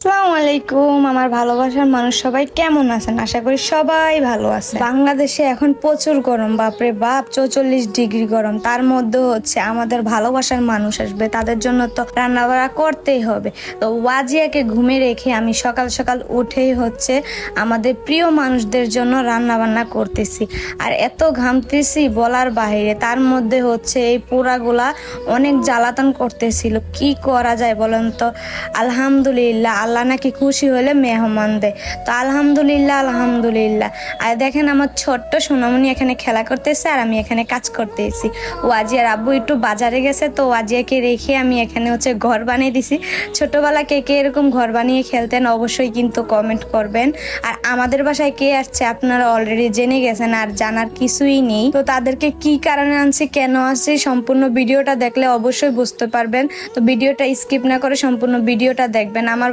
আসসালামু আলাইকুম। আমার ভালোবাসার মানুষ সবাই কেমন আছেন? আশা করি সবাই ভালো আছে। বাংলাদেশে এখন প্রচুর গরম, বাপরে বাপ, 44 ডিগ্রি গরম। তার মধ্যে হচ্ছে আমাদের ভালোবাসার মানুষ আসবে, তাদের জন্য তো রান্না বান্না করতেই হবে। তো ওয়াজিয়াকে ঘুমে রেখে আমি সকাল সকাল উঠেই হচ্ছে আমাদের প্রিয় মানুষদের জন্য রান্না বান্না করতেছি। আর এত ঘামতেছি বলার বাহিরে। তার মধ্যে হচ্ছে এই পোড়াগুলা অনেক জ্বালাতন করতেছিল। কি করা যায় বলেন তো? আলহামদুলিল্লাহ, আল্লাহ নাকি খুশি হলে মেহমান দেয়। তো আলহামদুলিল্লাহ আলহামদুলিল্লাহ। আর দেখেন আমার ছোট্ট সোনামণি এখানে খেলা করতেছে আর আমি এখানে কাজ করতেছি। ওয়াজিয়ার আব্বু একটু বাজারে গেছে, তো ওয়াজিয়াকে রেখে আমি এখানে হচ্ছে ঘর বানিয়ে দিছি। ছোটবেলা কে কে এরকম ঘর বানিয়ে খেলতেন অবশ্যই কিন্তু কমেন্ট করবেন। আর আমাদের বাসায় কে আসছে আপনারা অলরেডি জেনে গেছেন, আর জানার কিছুই নেই। তো তাদেরকে কি কারণে আনছি, কেন আসছি, সম্পূর্ণ ভিডিওটা দেখলে অবশ্যই বুঝতে পারবেন। তো ভিডিওটা স্কিপ না করে সম্পূর্ণ ভিডিওটা দেখবেন। আমার